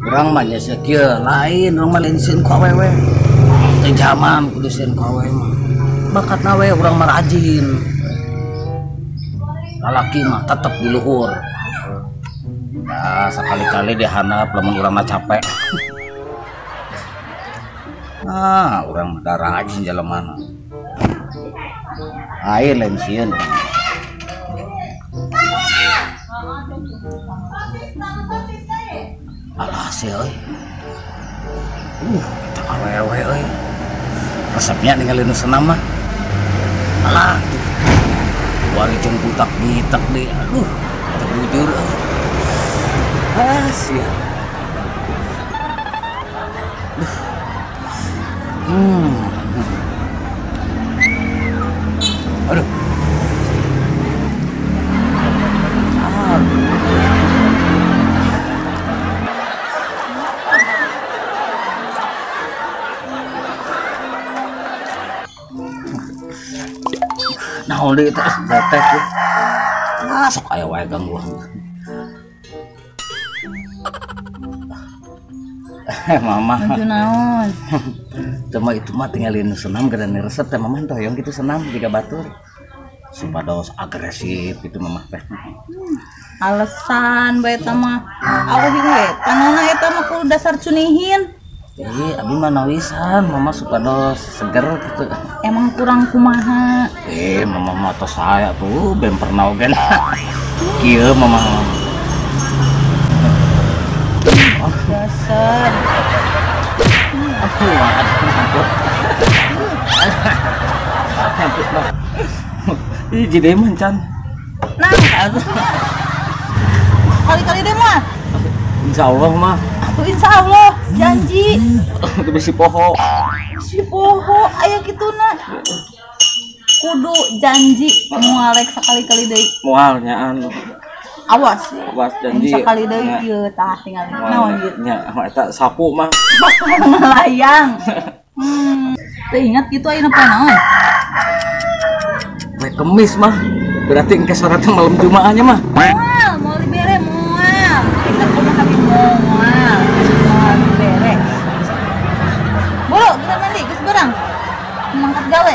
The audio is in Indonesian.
Urang mah nya kieu lain, urang mah lain sieun ku awewe. Teh zaman kudu sieun ku awewe mah. Bakatna we urang mah rajin. Lalaki mah tetep di luhur. Ya sekali-kali dihandap lamun urang mah capek. Urang mah rajin jalemana. Lain lain sieun. Alhasil euy. Eta awewe euy. Resepnya ninggalin senam mah. Alah tuh. Wari jeung butak gitak deui. Aduh, terbujur. Sia. Aduh. Naon deui teh tetek we. Sok aya wae gangguan. Mama. Naon? Cuma itu mah tinggalin senam geus resep teh Mama hoyong kitu senam jiga batur. Supados agresif itu Mama teh. Alasan bae eta mah. Awih we, panonna eta mah kudu dasar cunihin. Abi mah nawisan Mama supados seger gitu. Emang kurang kumaha? Mama mah tos saya tuh ben pernah oge. Kieu Mama. Dasar. Ih jadi mancan. Nah, kali-kali deh mah. Insyaallah mah. Insyaallah janji. Itu bisi poho. Si poho aya kituna. Kudu janji mualek sekali-kali deui. Moal nyaan. Awas Janji. sekali deui ieu tah tinggal naon ieu. Nya eta sapu mah. Melayang. Teu ingat kitu ayeuna poe naon? Poe Kemis mah. Berarti engke soratna malam Jumaahnya mah. Mau dibere moal. Kita kudu habis moal. Moal dibere. Bulu, kita mandi geus beurang. Mangkat gawe.